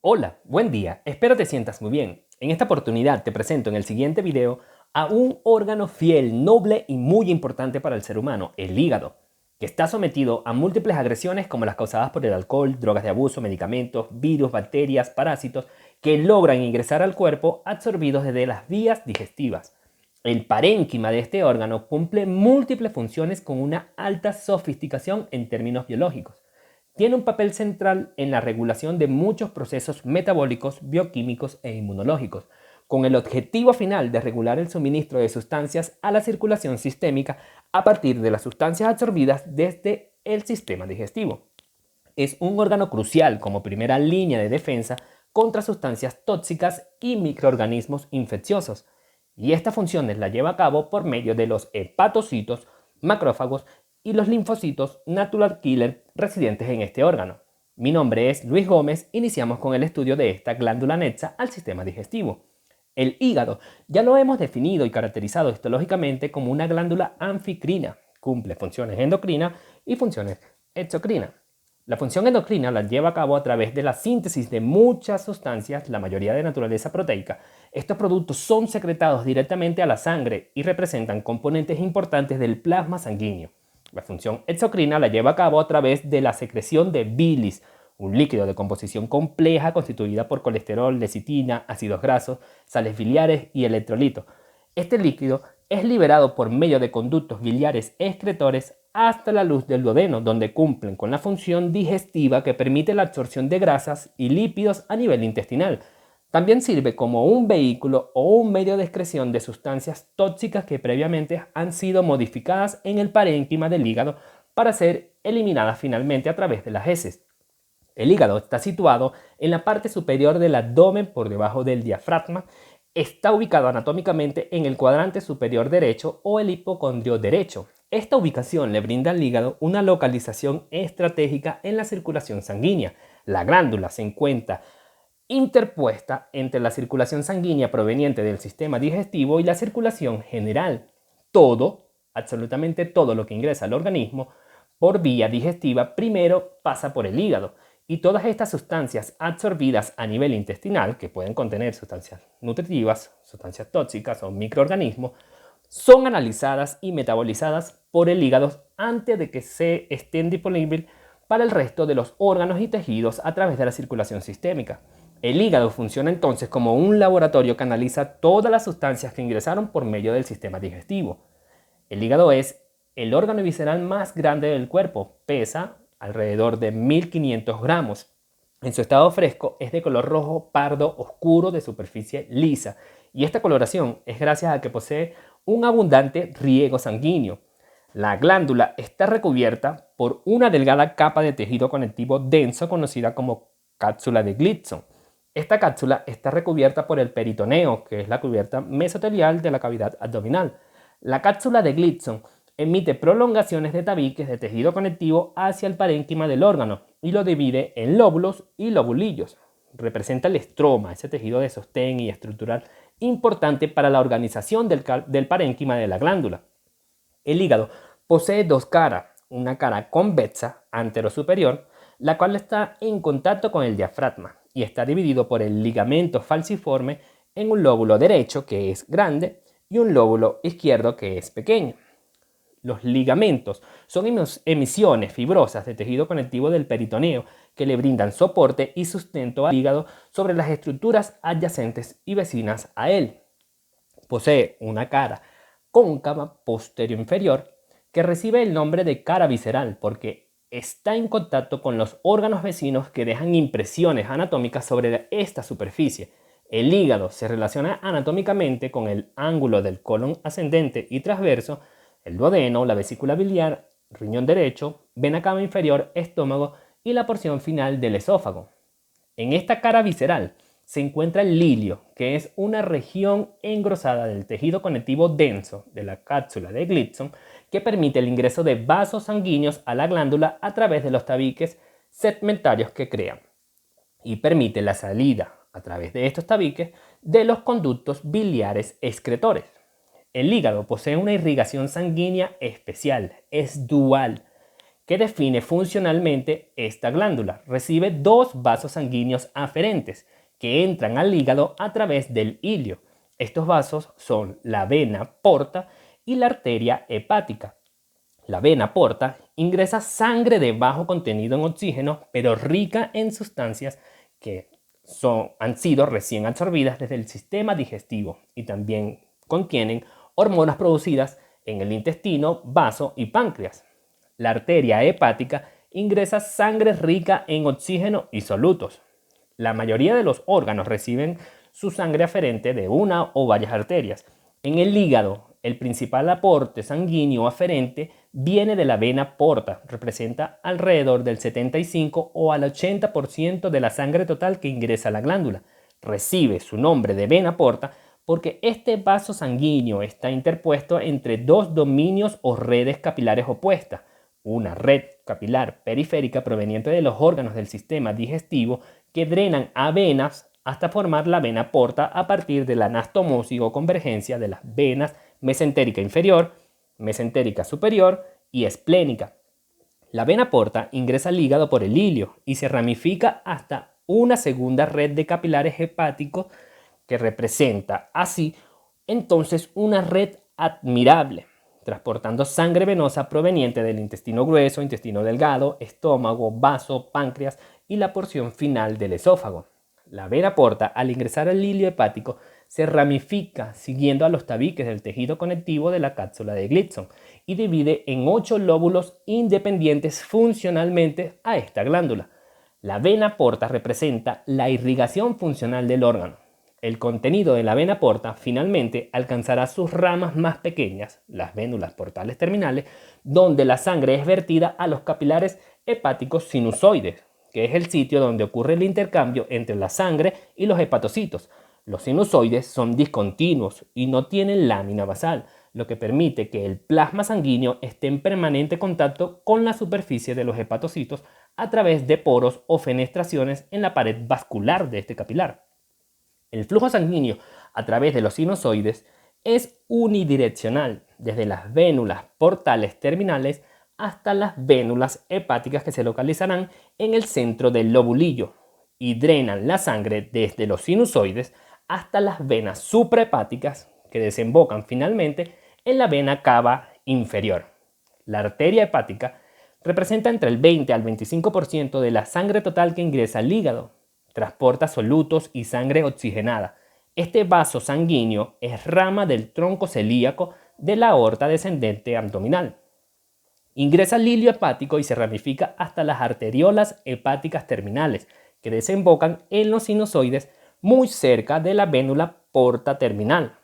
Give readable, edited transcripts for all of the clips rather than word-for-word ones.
Hola, buen día, espero te sientas muy bien. En esta oportunidad te presento en el siguiente video a un órgano fiel, noble y muy importante para el ser humano, el hígado, que está sometido a múltiples agresiones como las causadas por el alcohol, drogas de abuso, medicamentos, virus, bacterias, parásitos, que logran ingresar al cuerpo absorbidos desde las vías digestivas. El parénquima de este órgano cumple múltiples funciones con una alta sofisticación en términos biológicos. Tiene un papel central en la regulación de muchos procesos metabólicos, bioquímicos e inmunológicos, con el objetivo final de regular el suministro de sustancias a la circulación sistémica a partir de las sustancias absorbidas desde el sistema digestivo. Es un órgano crucial como primera línea de defensa contra sustancias tóxicas y microorganismos infecciosos, y estas funciones las lleva a cabo por medio de los hepatocitos, macrófagos y los linfocitos natural killer residentes en este órgano. Mi nombre es Luis Gómez, iniciamos con el estudio de esta glándula anexa al sistema digestivo. El hígado ya lo hemos definido y caracterizado histológicamente como una glándula anficrina, cumple funciones endocrinas y funciones exocrinas. La función endocrina la lleva a cabo a través de la síntesis de muchas sustancias, la mayoría de naturaleza proteica. Estos productos son secretados directamente a la sangre y representan componentes importantes del plasma sanguíneo. La función exocrina la lleva a cabo a través de la secreción de bilis, un líquido de composición compleja constituida por colesterol, lecitina, ácidos grasos, sales biliares y electrolitos. Este líquido es liberado por medio de conductos biliares excretores hasta la luz del duodeno, donde cumplen con la función digestiva que permite la absorción de grasas y lípidos a nivel intestinal. También sirve como un vehículo o un medio de excreción de sustancias tóxicas que previamente han sido modificadas en el parénquima del hígado para ser eliminadas finalmente a través de las heces. El hígado está situado en la parte superior del abdomen por debajo del diafragma. Está ubicado anatómicamente en el cuadrante superior derecho o el hipocondrio derecho. Esta ubicación le brinda al hígado una localización estratégica en la circulación sanguínea. La glándula se encuentra interpuesta entre la circulación sanguínea proveniente del sistema digestivo y la circulación general. Todo, absolutamente todo lo que ingresa al organismo por vía digestiva primero pasa por el hígado. Y todas estas sustancias absorbidas a nivel intestinal, que pueden contener sustancias nutritivas, sustancias tóxicas o microorganismos, son analizadas y metabolizadas por el hígado antes de que se estén disponibles para el resto de los órganos y tejidos a través de la circulación sistémica. El hígado funciona entonces como un laboratorio que analiza todas las sustancias que ingresaron por medio del sistema digestivo. El hígado es el órgano visceral más grande del cuerpo, pesa alrededor de 1500 gramos. En su estado fresco es de color rojo pardo oscuro de superficie lisa, y esta coloración es gracias a que posee un abundante riego sanguíneo. La glándula está recubierta por una delgada capa de tejido conectivo denso conocida como cápsula de Gleason. Esta cápsula está recubierta por el peritoneo, que es la cubierta mesotelial de la cavidad abdominal. La cápsula de Gleason emite prolongaciones de tabiques de tejido conectivo hacia el parénquima del órgano y lo divide en lóbulos y lobulillos. Representa el estroma, ese tejido de sostén y estructural importante para la organización del parénquima de la glándula. El hígado posee dos caras, una cara convexa anterosuperior, la cual está en contacto con el diafragma y está dividido por el ligamento falciforme en un lóbulo derecho que es grande y un lóbulo izquierdo que es pequeño. Los ligamentos son emisiones fibrosas de tejido conectivo del peritoneo que le brindan soporte y sustento al hígado sobre las estructuras adyacentes y vecinas a él. Posee una cara cóncava posterior inferior que recibe el nombre de cara visceral porque está en contacto con los órganos vecinos que dejan impresiones anatómicas sobre esta superficie. El hígado se relaciona anatómicamente con el ángulo del colon ascendente y transverso, el duodeno, la vesícula biliar, riñón derecho, vena cava inferior, estómago y la porción final del esófago. En esta cara visceral se encuentra el lilio, que es una región engrosada del tejido conectivo denso de la cápsula de Gleason que permite el ingreso de vasos sanguíneos a la glándula a través de los tabiques segmentarios que crean y permite la salida a través de estos tabiques de los conductos biliares excretores. El hígado posee una irrigación sanguínea especial, es dual, que define funcionalmente esta glándula. Recibe dos vasos sanguíneos aferentes que entran al hígado a través del ilio. Estos vasos son la vena porta y la arteria hepática. La vena porta ingresa sangre de bajo contenido en oxígeno, pero rica en sustancias que han sido recién absorbidas desde el sistema digestivo y también contienen hormonas producidas en el intestino, vaso y páncreas. La arteria hepática ingresa sangre rica en oxígeno y solutos. La mayoría de los órganos reciben su sangre aferente de una o varias arterias. En el hígado, el principal aporte sanguíneo aferente viene de la vena porta, representa alrededor del 75 o al 80% de la sangre total que ingresa a la glándula. Recibe su nombre de vena porta porque este vaso sanguíneo está interpuesto entre dos dominios o redes capilares opuestas. Una red capilar periférica proveniente de los órganos del sistema digestivo que drenan a venas hasta formar la vena porta a partir de la anastomosis o convergencia de las venas mesentérica inferior, mesentérica superior y esplénica. La vena porta ingresa al hígado por el ilio y se ramifica hasta una segunda red de capilares hepáticos que representa así entonces una red admirable, transportando sangre venosa proveniente del intestino grueso, intestino delgado, estómago, vaso, páncreas y la porción final del esófago. La vena porta, al ingresar al ilio hepático, se ramifica siguiendo a los tabiques del tejido conectivo de la cápsula de Gleason y divide en 8 lóbulos independientes funcionalmente a esta glándula. La vena porta representa la irrigación funcional del órgano. El contenido de la vena porta finalmente alcanzará sus ramas más pequeñas, las vénulas portales terminales, donde la sangre es vertida a los capilares hepáticos sinusoides, que es el sitio donde ocurre el intercambio entre la sangre y los hepatocitos. Los sinusoides son discontinuos y no tienen lámina basal, lo que permite que el plasma sanguíneo esté en permanente contacto con la superficie de los hepatocitos a través de poros o fenestraciones en la pared vascular de este capilar. El flujo sanguíneo a través de los sinusoides es unidireccional, desde las vénulas portales terminales hasta las vénulas hepáticas que se localizarán en el centro del lobulillo y drenan la sangre desde los sinusoides hasta las venas suprahepáticas que desembocan finalmente en la vena cava inferior. La arteria hepática representa entre el 20 al 25% de la sangre total que ingresa al hígado. Transporta solutos y sangre oxigenada. Este vaso sanguíneo es rama del tronco celíaco de la aorta descendente abdominal. Ingresa al ilio hepático y se ramifica hasta las arteriolas hepáticas terminales, que desembocan en los sinusoides muy cerca de la vénula porta terminal.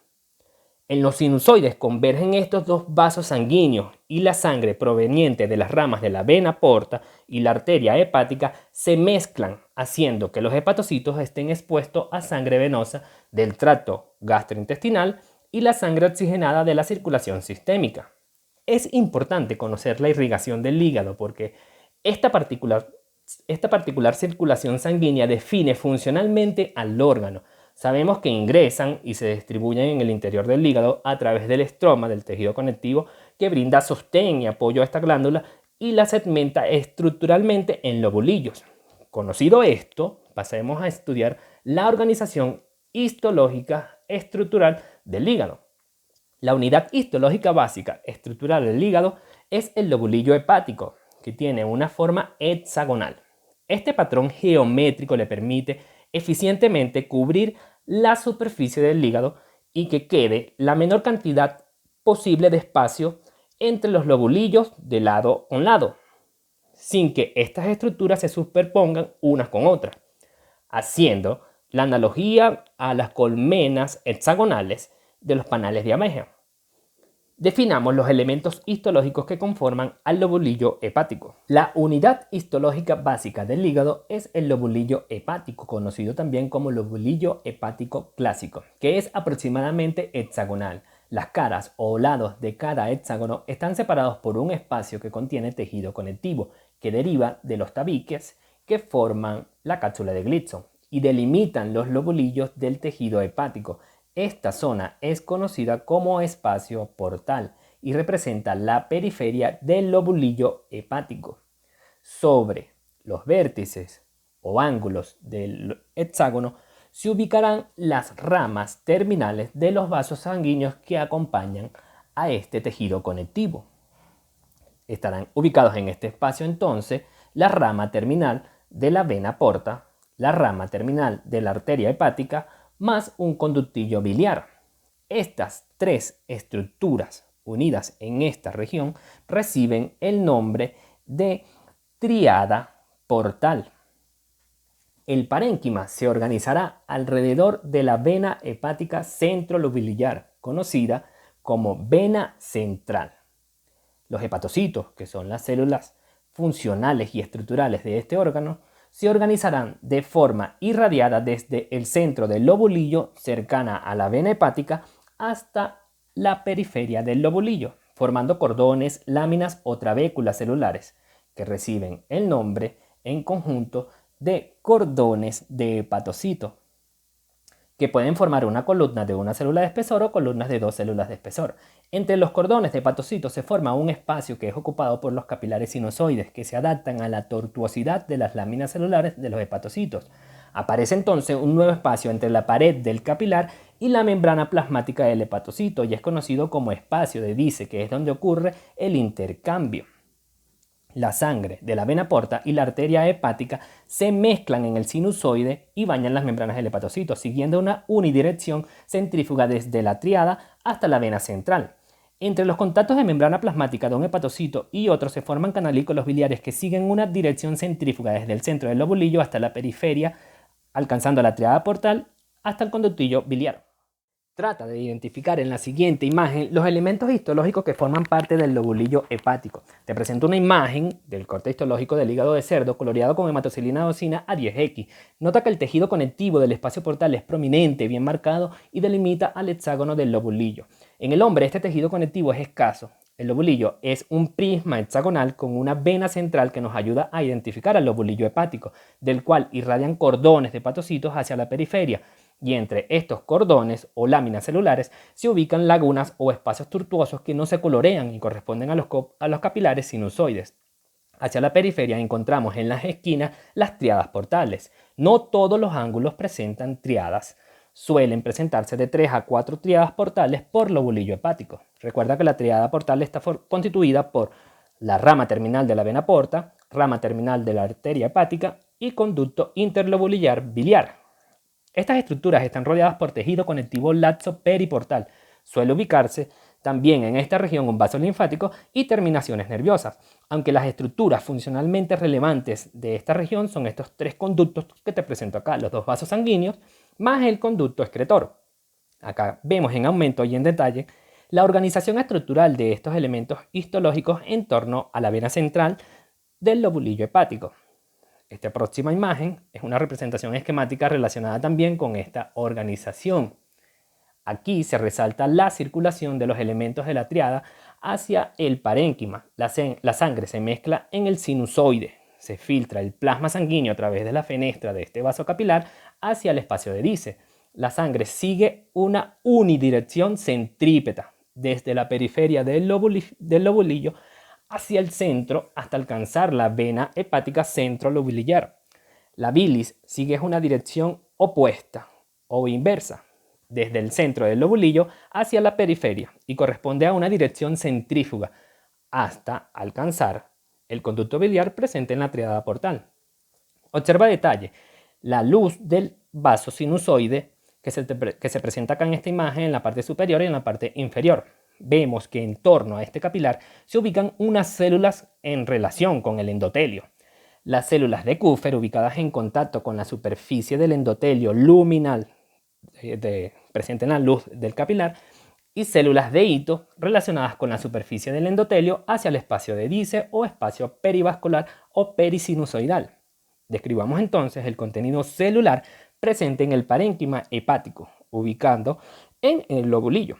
En los sinusoides convergen estos dos vasos sanguíneos y la sangre proveniente de las ramas de la vena porta y la arteria hepática se mezclan, haciendo que los hepatocitos estén expuestos a sangre venosa del tracto gastrointestinal y la sangre oxigenada de la circulación sistémica. Es importante conocer la irrigación del hígado porque esta particular circulación sanguínea define funcionalmente al órgano. Sabemos que ingresan y se distribuyen en el interior del hígado a través del estroma del tejido conectivo que brinda sostén y apoyo a esta glándula y la segmenta estructuralmente en lobulillos. Conocido esto, pasemos a estudiar la organización histológica estructural del hígado. La unidad histológica básica estructural del hígado es el lobulillo hepático, que tiene una forma hexagonal. Este patrón geométrico le permite eficientemente cubrir la superficie del hígado y que quede la menor cantidad posible de espacio entre los lobulillos de lado con lado, sin que estas estructuras se superpongan unas con otras, haciendo la analogía a las colmenas hexagonales de los panales de abeja. Definamos los elementos histológicos que conforman al lobulillo hepático. La unidad histológica básica del hígado es el lobulillo hepático, conocido también como lobulillo hepático clásico, que es aproximadamente hexagonal. Las caras o lados de cada hexágono están separados por un espacio que contiene tejido conectivo, que deriva de los tabiques que forman la cápsula de Gleason y delimitan los lobulillos del tejido hepático. Esta zona es conocida como espacio portal y representa la periferia del lobulillo hepático. Sobre los vértices o ángulos del hexágono se ubicarán las ramas terminales de los vasos sanguíneos que acompañan a este tejido conectivo. Estarán ubicados en este espacio entonces la rama terminal de la vena porta, la rama terminal de la arteria hepática, más un conductillo biliar. Estas tres estructuras unidas en esta región reciben el nombre de tríada portal. El parénquima se organizará alrededor de la vena hepática centrolobular, conocida como vena central. Los hepatocitos, que son las células funcionales y estructurales de este órgano, se organizarán de forma irradiada desde el centro del lobulillo cercana a la vena hepática hasta la periferia del lobulillo, formando cordones, láminas o trabéculas celulares, que reciben el nombre en conjunto de cordones de hepatocito, que pueden formar una columna de una célula de espesor o columnas de dos células de espesor. Entre los cordones de hepatocito se forma un espacio que es ocupado por los capilares sinusoides, que se adaptan a la tortuosidad de las láminas celulares de los hepatocitos. Aparece entonces un nuevo espacio entre la pared del capilar y la membrana plasmática del hepatocito, y es conocido como espacio de Dice, que es donde ocurre el intercambio. La sangre de la vena porta y la arteria hepática se mezclan en el sinusoide y bañan las membranas del hepatocito, siguiendo una unidirección centrífuga desde la tríada hasta la vena central. Entre los contactos de membrana plasmática de un hepatocito y otro se forman canalículos biliares que siguen una dirección centrífuga desde el centro del lobulillo hasta la periferia, alcanzando la tríada portal hasta el conductillo biliar. Trata de identificar en la siguiente imagen los elementos histológicos que forman parte del lobulillo hepático. Te presento una imagen del corte histológico del hígado de cerdo coloreado con hematocilina eosina A10X. Nota que el tejido conectivo del espacio portal es prominente, bien marcado y delimita al hexágono del lobulillo. En el hombre este tejido conectivo es escaso. El lobulillo es un prisma hexagonal con una vena central que nos ayuda a identificar al lobulillo hepático, del cual irradian cordones de hepatocitos hacia la periferia. Y entre estos cordones o láminas celulares se ubican lagunas o espacios tortuosos que no se colorean y corresponden a los capilares sinusoides. Hacia la periferia encontramos en las esquinas las tríadas portales. No todos los ángulos presentan tríadas. Suelen presentarse de 3 a 4 tríadas portales por lobulillo hepático. Recuerda que la tríada portal está constituida por la rama terminal de la vena porta, rama terminal de la arteria hepática y conducto interlobulillar biliar. Estas estructuras están rodeadas por tejido conectivo laxo periportal. Suele ubicarse también en esta región un vaso linfático y terminaciones nerviosas, aunque las estructuras funcionalmente relevantes de esta región son estos tres conductos que te presento acá, los dos vasos sanguíneos más el conducto excretor. Acá vemos en aumento y en detalle la organización estructural de estos elementos histológicos en torno a la vena central del lobulillo hepático. Esta próxima imagen es una representación esquemática relacionada también con esta organización. Aquí se resalta la circulación de los elementos de la tríada hacia el parénquima. La sangre se mezcla en el sinusoide. Se filtra el plasma sanguíneo a través de la fenestra de este vaso capilar hacia el espacio de Dice. La sangre sigue una unidirección centrípeta desde la periferia del lobulillo hacia el centro hasta alcanzar la vena hepática centrolobular. La bilis sigue una dirección opuesta o inversa, desde el centro del lobulillo hacia la periferia y corresponde a una dirección centrífuga hasta alcanzar el conducto biliar presente en la tríada portal. Observa detalle, la luz del vaso sinusoide que se presenta acá en esta imagen en la parte superior y en la parte inferior. Vemos que en torno a este capilar se ubican unas células en relación con el endotelio. Las células de Kupffer ubicadas en contacto con la superficie del endotelio luminal presente en la luz del capilar y células de hito relacionadas con la superficie del endotelio hacia el espacio de Dice o espacio perivascular o perisinusoidal. Describamos entonces el contenido celular presente en el parénquima hepático, ubicando en el lobulillo.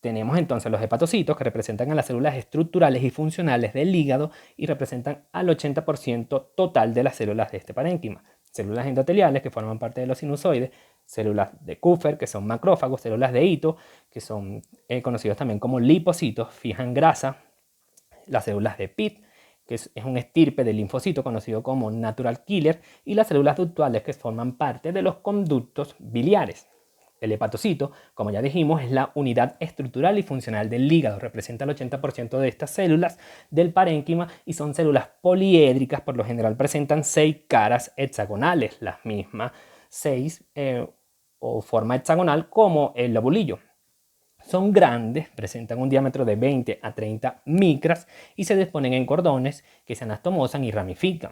Tenemos entonces los hepatocitos que representan a las células estructurales y funcionales del hígado y representan al 80% total de las células de este parénquima. células endoteliales que forman parte de los sinusoides, células de Kupffer, que son macrófagos, células de Ito, que son conocidos también como lipocitos, fijan grasa, las células de Pitt, que es un estirpe del linfocito conocido como natural killer, y las células ductuales que forman parte de los conductos biliares. El hepatocito, como ya dijimos, es la unidad estructural y funcional del hígado. Representa el 80% de estas células del parénquima y son células poliédricas. Por lo general presentan 6 caras hexagonales, las mismas 6 o forma hexagonal como el lobulillo. Son grandes, presentan un diámetro de 20 a 30 micras y se disponen en cordones que se anastomosan y ramifican.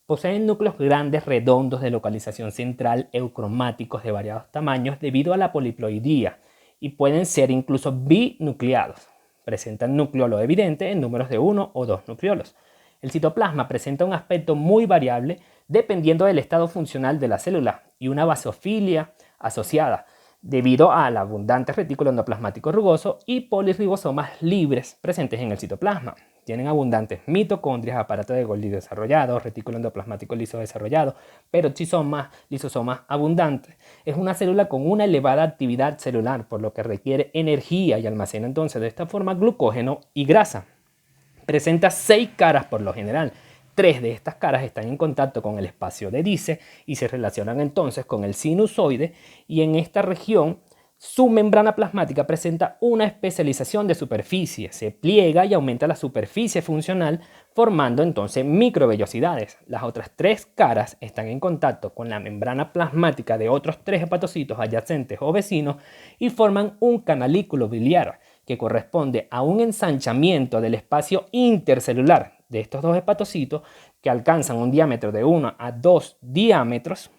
Poseen núcleos grandes redondos de localización central eucromáticos de variados tamaños debido a la poliploidía y pueden ser incluso binucleados. Presentan nucleolo evidente en números de 1 o 2 nucleolos. El citoplasma presenta un aspecto muy variable dependiendo del estado funcional de la célula y una basofilia asociada debido al abundante retículo endoplasmático rugoso y poliribosomas libres presentes en el citoplasma. Tienen abundantes mitocondrias, aparato de Golgi desarrollado, retículo endoplasmático liso desarrollado, peroxisomas, lisosomas abundantes. Es una célula con una elevada actividad celular, por lo que requiere energía y almacena entonces de esta forma glucógeno y grasa. Presenta 6 caras por lo general. 3 de estas caras están en contacto con el espacio de Dice y se relacionan entonces con el sinusoide, y en esta región su membrana plasmática presenta una especialización de superficie, se pliega y aumenta la superficie funcional formando entonces microvellosidades. Las otras 3 caras están en contacto con la membrana plasmática de otros 3 hepatocitos adyacentes o vecinos y forman un canalículo biliar que corresponde a un ensanchamiento del espacio intercelular de estos 2 hepatocitos que alcanzan un diámetro de 1 a 2 micras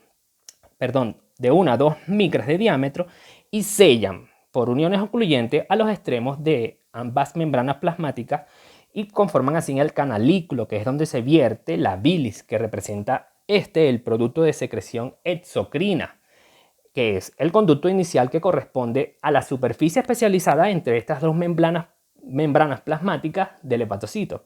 de diámetro y sellan por uniones ocluyentes a los extremos de ambas membranas plasmáticas y conforman así el canalículo, que es donde se vierte la bilis, que representa el producto de secreción exocrina, que es el conducto inicial que corresponde a la superficie especializada entre estas 2 membranas plasmáticas del hepatocito.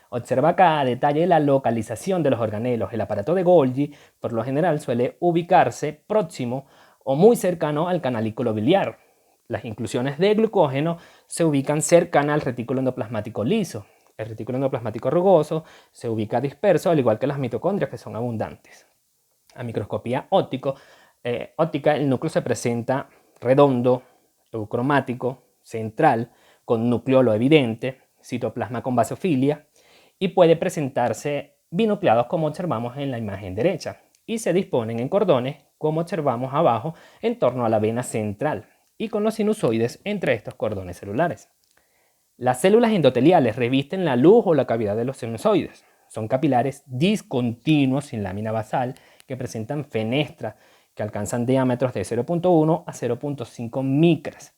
Observa acá a detalle la localización de los organelos. El aparato de Golgi, por lo general, suele ubicarse próximo o muy cercano al canalículo biliar. Las inclusiones de glucógeno se ubican cercanas al retículo endoplasmático liso. El retículo endoplasmático rugoso se ubica disperso, al igual que las mitocondrias, que son abundantes. A microscopía óptica, el núcleo se presenta redondo, eucromático, central, con nucleolo evidente, citoplasma con basofilia, y puede presentarse binucleados como observamos en la imagen derecha, y se disponen en cordones como observamos abajo en torno a la vena central y con los sinusoides entre estos cordones celulares. Las células endoteliales revisten la luz o la cavidad de los sinusoides. Son capilares discontinuos sin lámina basal que presentan fenestras que alcanzan diámetros de 0.1 a 0.5 micras,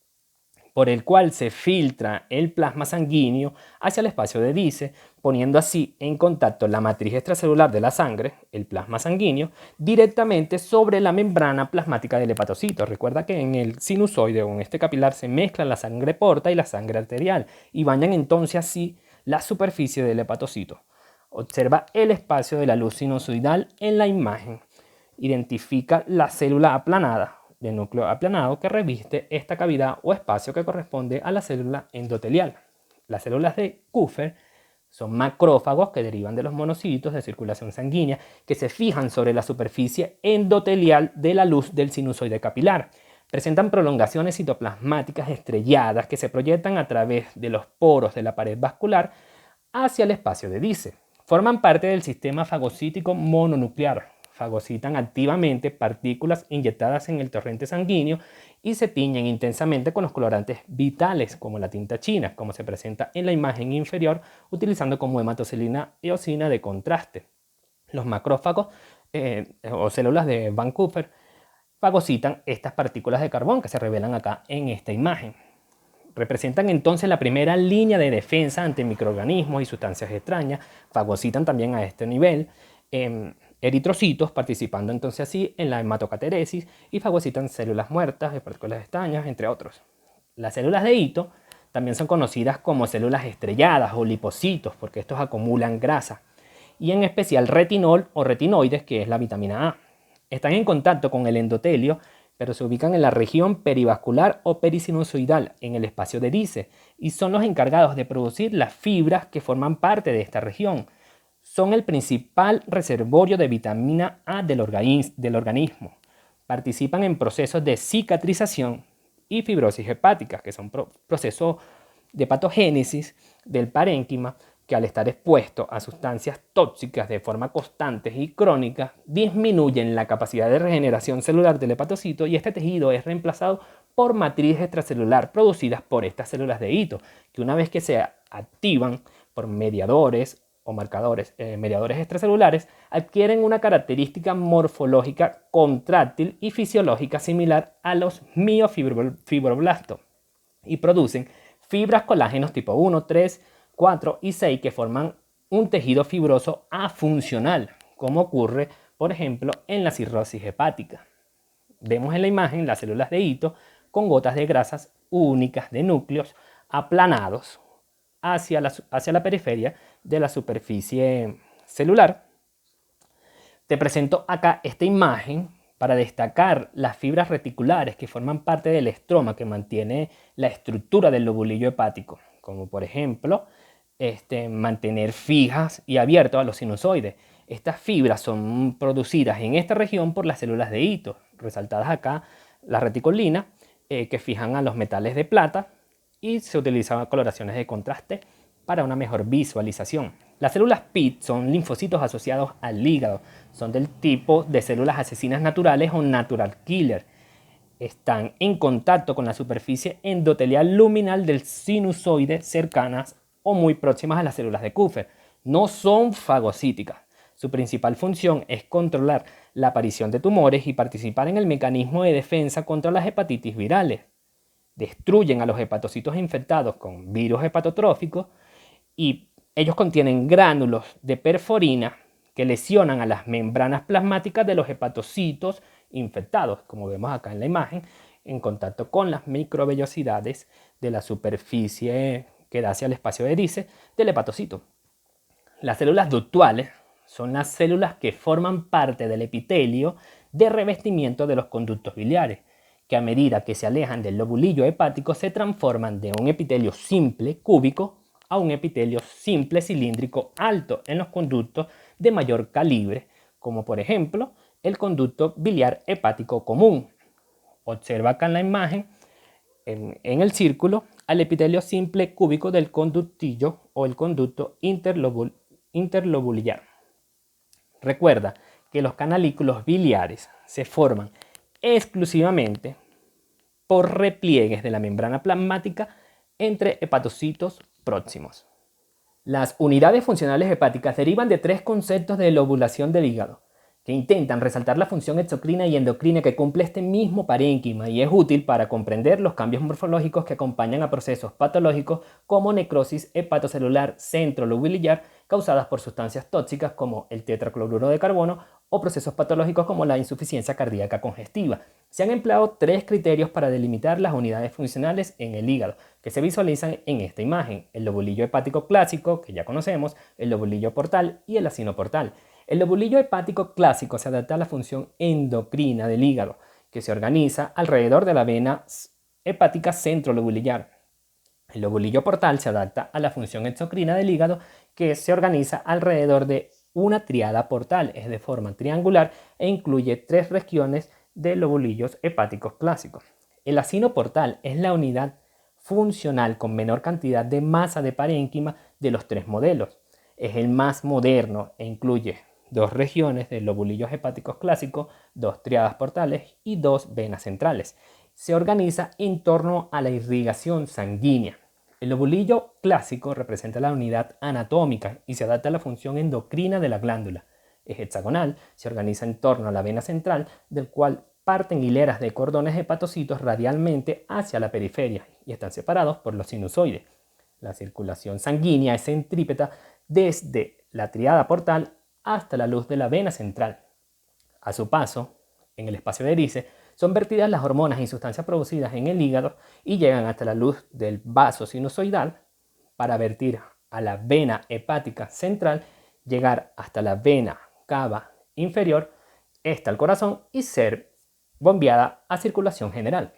por el cual se filtra el plasma sanguíneo hacia el espacio de Dice, poniendo así en contacto la matriz extracelular de la sangre, el plasma sanguíneo, directamente sobre la membrana plasmática del hepatocito. Recuerda que en el sinusoide o en este capilar se mezcla la sangre porta y la sangre arterial y bañan entonces así la superficie del hepatocito. Observa el espacio de la luz sinusoidal en la imagen. Identifica la célula aplanada de núcleo aplanado que reviste esta cavidad o espacio que corresponde a la célula endotelial. Las células de Kupffer son macrófagos que derivan de los monocitos de circulación sanguínea que se fijan sobre la superficie endotelial de la luz del sinusoide capilar. Presentan prolongaciones citoplasmáticas estrelladas que se proyectan a través de los poros de la pared vascular hacia el espacio de Dice. Forman parte del sistema fagocítico mononuclear. Fagocitan activamente partículas inyectadas en el torrente sanguíneo y se tiñen intensamente con los colorantes vitales, como la tinta china, como se presenta en la imagen inferior, utilizando como hematoxilina eosina de contraste. Los macrófagos o células de Van Kupffer fagocitan estas partículas de carbón que se revelan acá en esta imagen. Representan entonces la primera línea de defensa ante microorganismos y sustancias extrañas. Fagocitan también a este nivel eritrocitos, participando entonces así en la hematocateresis, y fagocitan células muertas, de partículas extrañas, entre otros. Las células de Ito también son conocidas como células estrelladas o lipocitos, porque estos acumulan grasa, y en especial retinol o retinoides, que es la vitamina A. Están en contacto con el endotelio, pero se ubican en la región perivascular o perisinusoidal, en el espacio de Erice, y son los encargados de producir las fibras que forman parte de esta región. Son el principal reservorio de vitamina A del organismo. Participan en procesos de cicatrización y fibrosis hepática, que son procesos de patogénesis del parénquima que al estar expuesto a sustancias tóxicas de forma constante y crónica disminuyen la capacidad de regeneración celular del hepatocito y este tejido es reemplazado por matriz extracelular producidas por estas células de hito, que una vez que se activan por mediadores o marcadores, mediadores extracelulares, adquieren una característica morfológica contráctil y fisiológica similar a los miofibroblastos y producen fibras colágenos tipo 1, 3, 4 y 6 que forman un tejido fibroso afuncional, como ocurre, por ejemplo, en la cirrosis hepática. Vemos en la imagen las células de hito con gotas de grasas únicas de núcleos aplanados hacia la periferia de la superficie celular. Te presento acá esta imagen para destacar las fibras reticulares que forman parte del estroma que mantiene la estructura del lobulillo hepático, como por ejemplo mantener fijas y abiertos a los sinusoides. Estas fibras son producidas en esta región por las células de hito, resaltadas acá la reticulina, que fijan a los metales de plata y se utilizan coloraciones de contraste para una mejor visualización. Las células PIT son linfocitos asociados al hígado, son del tipo de células asesinas naturales o natural killer. Están en contacto con la superficie endotelial luminal del sinusoide cercanas o muy próximas a las células de Kupffer. No son fagocíticas. Su principal función es controlar la aparición de tumores y participar en el mecanismo de defensa contra las hepatitis virales. Destruyen a los hepatocitos infectados con virus hepatotróficos y ellos contienen gránulos de perforina que lesionan a las membranas plasmáticas de los hepatocitos infectados, como vemos acá en la imagen, en contacto con las microvellosidades de la superficie que da hacia el espacio de Erice del hepatocito. Las células ductuales son las células que forman parte del epitelio de revestimiento de los conductos biliares, que a medida que se alejan del lobulillo hepático se transforman de un epitelio simple cúbico a un epitelio simple cilíndrico alto en los conductos de mayor calibre, como por ejemplo el conducto biliar hepático común. Observa acá en la imagen, en el círculo, al epitelio simple cúbico del conductillo o el conducto interlobular. Recuerda que los canalículos biliares se forman exclusivamente por repliegues de la membrana plasmática entre hepatocitos próximos. Las unidades funcionales hepáticas derivan de tres conceptos de lobulación del hígado, que intentan resaltar la función exocrina y endocrina que cumple este mismo parénquima y es útil para comprender los cambios morfológicos que acompañan a procesos patológicos como necrosis hepatocelular centrolobular causadas por sustancias tóxicas como el tetracloruro de carbono o procesos patológicos como la insuficiencia cardíaca congestiva. Se han empleado tres criterios para delimitar las unidades funcionales en el hígado, que se visualizan en esta imagen: el lobulillo hepático clásico, que ya conocemos, el lobulillo portal y el acino portal. El lobulillo hepático clásico se adapta a la función endocrina del hígado, que se organiza alrededor de la vena hepática centrolobular. El lobulillo portal se adapta a la función exocrina del hígado, que se organiza alrededor de una tríada portal, es de forma triangular e incluye tres regiones de lobulillos hepáticos clásicos. El acino portal es la unidad funcional con menor cantidad de masa de parénquima de los tres modelos. Es el más moderno e incluye dos regiones de lobulillos hepáticos clásicos, dos tríadas portales y dos venas centrales. Se organiza en torno a la irrigación sanguínea. El lobulillo clásico representa la unidad anatómica y se adapta a la función endocrina de la glándula. Es hexagonal, se organiza en torno a la vena central, del cual parten hileras de cordones hepatocitos radialmente hacia la periferia y están separados por los sinusoides. La circulación sanguínea es centrípeta desde la tríada portal hasta la luz de la vena central. A su paso, en el espacio de Erice, son vertidas las hormonas y sustancias producidas en el hígado y llegan hasta la luz del vaso sinusoidal para vertir a la vena hepática central, llegar hasta la vena cava inferior esta al corazón y ser bombeada a circulación general.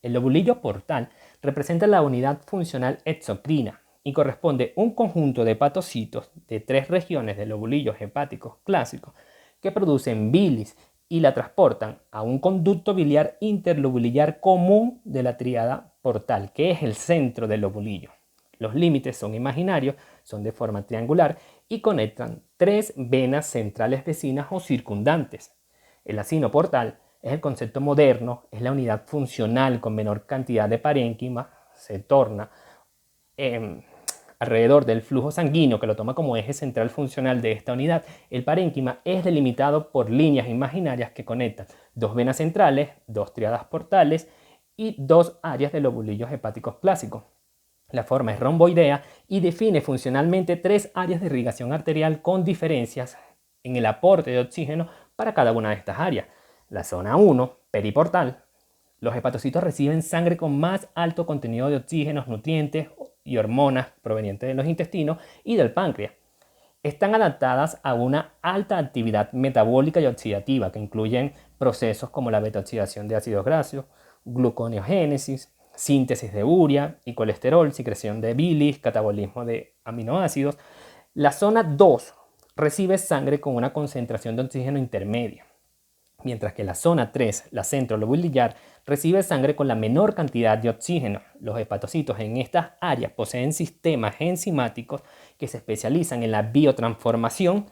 El lobulillo portal representa la unidad funcional exocrina y corresponde a un conjunto de hepatocitos de 3 regiones de lobulillos hepáticos clásicos que producen bilis y la transportan a un conducto biliar interlobulillar común de la tríada portal, que es el centro del lobulillo. Los límites son imaginarios, son de forma triangular y conectan 3 venas centrales vecinas o circundantes. El acino portal es el concepto moderno, es la unidad funcional con menor cantidad de parénquima, se torna alrededor del flujo sanguíneo que lo toma como eje central funcional de esta unidad. El parénquima es delimitado por líneas imaginarias que conectan 2 venas centrales, 2 tríadas portales y 2 áreas de lobulillos hepáticos clásicos. La forma es romboidea y define funcionalmente 3 áreas de irrigación arterial con diferencias en el aporte de oxígeno para cada una de estas áreas. La zona 1, periportal. Los hepatocitos reciben sangre con más alto contenido de oxígenos, nutrientes y hormonas provenientes de los intestinos y del páncreas. Están adaptadas a una alta actividad metabólica y oxidativa que incluyen procesos como la beta-oxidación de ácidos grasos, gluconeogénesis, síntesis de urea y colesterol, secreción de bilis, catabolismo de aminoácidos. La zona 2 recibe sangre con una concentración de oxígeno intermedia, mientras que la zona 3, la centrolobulillar, recibe sangre con la menor cantidad de oxígeno. Los hepatocitos en estas áreas poseen sistemas enzimáticos que se especializan en la biotransformación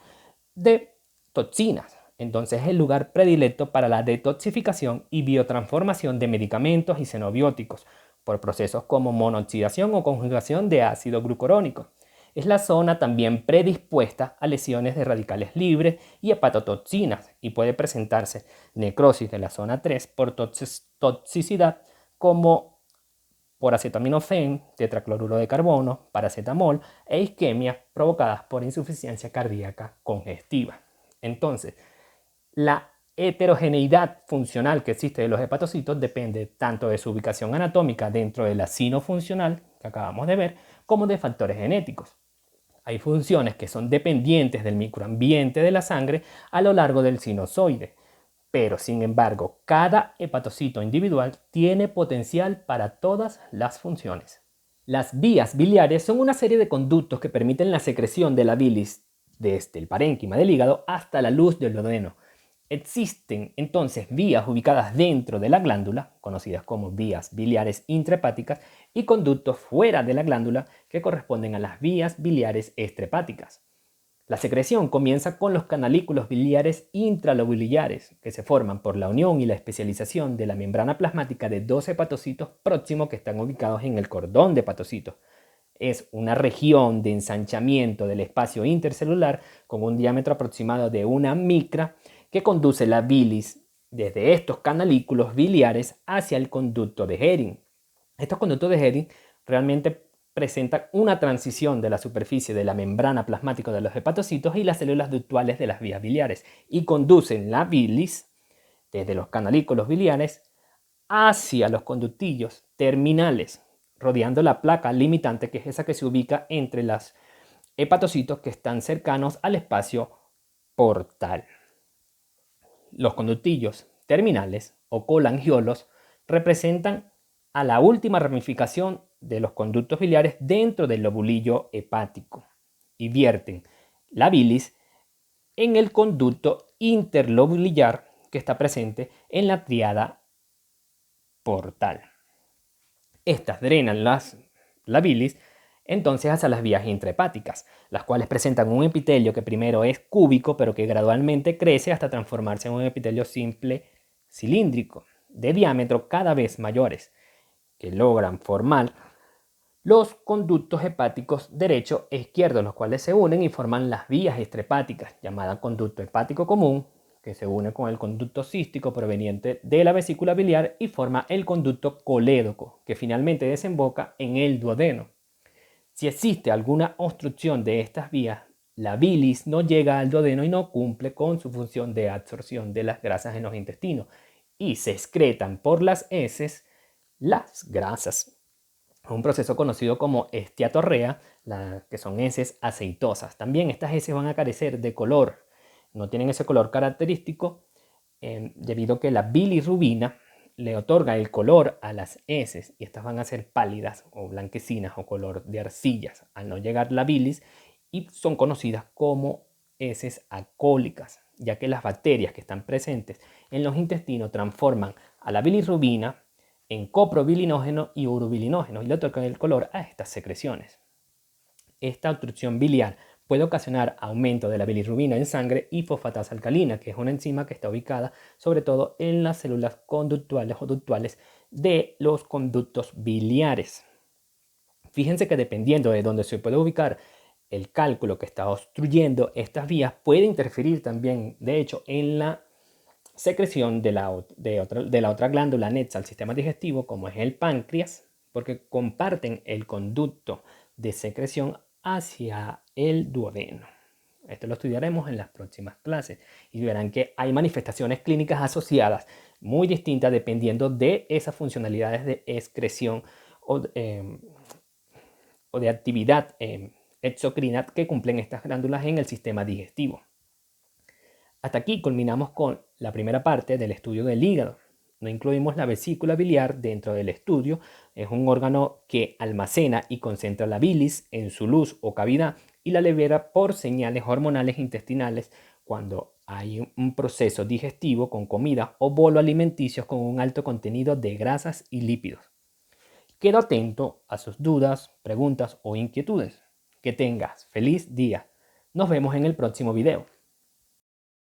de toxinas. Entonces es el lugar predilecto para la detoxificación y biotransformación de medicamentos y xenobióticos por procesos como monooxidación o conjugación de ácido glucurónico. Es la zona también predispuesta a lesiones de radicales libres y hepatotoxinas y puede presentarse necrosis de la zona 3 por toxicidad como por acetaminofén, tetracloruro de carbono, paracetamol e isquemias provocadas por insuficiencia cardíaca congestiva. Entonces, la heterogeneidad funcional que existe de los hepatocitos depende tanto de su ubicación anatómica dentro del acino funcional, que acabamos de ver, como de factores genéticos. Hay funciones que son dependientes del microambiente de la sangre a lo largo del sinusoide, pero sin embargo, cada hepatocito individual tiene potencial para todas las funciones. Las vías biliares son una serie de conductos que permiten la secreción de la bilis desde el parénquima del hígado hasta la luz del duodeno. Existen entonces vías ubicadas dentro de la glándula, conocidas como vías biliares intrahepáticas, y conductos fuera de la glándula que corresponden a las vías biliares extrahepáticas. La secreción comienza con los canalículos biliares intralobulillares, que se forman por la unión y la especialización de la membrana plasmática de 2 hepatocitos próximos que están ubicados en el cordón de hepatocitos. Es una región de ensanchamiento del espacio intercelular con un diámetro aproximado de 1 micra que conduce la bilis desde estos canalículos biliares hacia el conducto de Hering. Estos conductos de Hering realmente presentan una transición de la superficie de la membrana plasmática de los hepatocitos y las células ductuales de las vías biliares y conducen la bilis desde los canalículos biliares hacia los conductillos terminales, rodeando la placa limitante, que es esa que se ubica entre los hepatocitos que están cercanos al espacio portal. Los conductillos terminales o colangiolos representan a la última ramificación de los conductos biliares dentro del lobulillo hepático y vierten la bilis en el conducto interlobulillar que está presente en la tríada portal. Estas drenan la bilis entonces hacia las vías intrahepáticas, las cuales presentan un epitelio que primero es cúbico, pero que gradualmente crece hasta transformarse en un epitelio simple cilíndrico, de diámetro cada vez mayores, que logran formar los conductos hepáticos derecho e izquierdo, los cuales se unen y forman las vías extrahepáticas, llamada conducto hepático común, que se une con el conducto cístico proveniente de la vesícula biliar y forma el conducto colédoco, que finalmente desemboca en el duodeno. Si existe alguna obstrucción de estas vías, la bilis no llega al duodeno y no cumple con su función de absorción de las grasas en los intestinos y se excretan por las heces las grasas. Un proceso conocido como esteatorrea, que son heces aceitosas. También estas heces van a carecer de color, no tienen ese color característico debido a que la bilirrubina le otorga el color a las heces y estas van a ser pálidas o blanquecinas o color de arcillas al no llegar la bilis y son conocidas como heces alcohólicas, ya que las bacterias que están presentes en los intestinos transforman a la bilirrubina en coprobilinógeno y urobilinógeno y le otorgan el color a estas secreciones. Esta obstrucción biliar puede ocasionar aumento de la bilirrubina en sangre y fosfatasa alcalina, que es una enzima que está ubicada sobre todo en las células conductuales o ductuales de los conductos biliares. Fíjense que dependiendo de dónde se puede ubicar el cálculo que está obstruyendo estas vías, puede interferir también, de hecho, en la secreción de la otra glándula anexa al sistema digestivo, como es el páncreas, porque comparten el conducto de secreción hacia el duodeno. Esto lo estudiaremos en las próximas clases y verán que hay manifestaciones clínicas asociadas muy distintas dependiendo de esas funcionalidades de excreción o de actividad exocrina que cumplen estas glándulas en el sistema digestivo. Hasta aquí culminamos con la primera parte del estudio del hígado. No incluimos la vesícula biliar dentro del estudio. Es un órgano que almacena y concentra la bilis en su luz o cavidad y la libera por señales hormonales intestinales cuando hay un proceso digestivo con comida o bolo alimenticios con un alto contenido de grasas y lípidos. Quedo atento a sus dudas, preguntas o inquietudes. Que tengas feliz día. Nos vemos en el próximo video.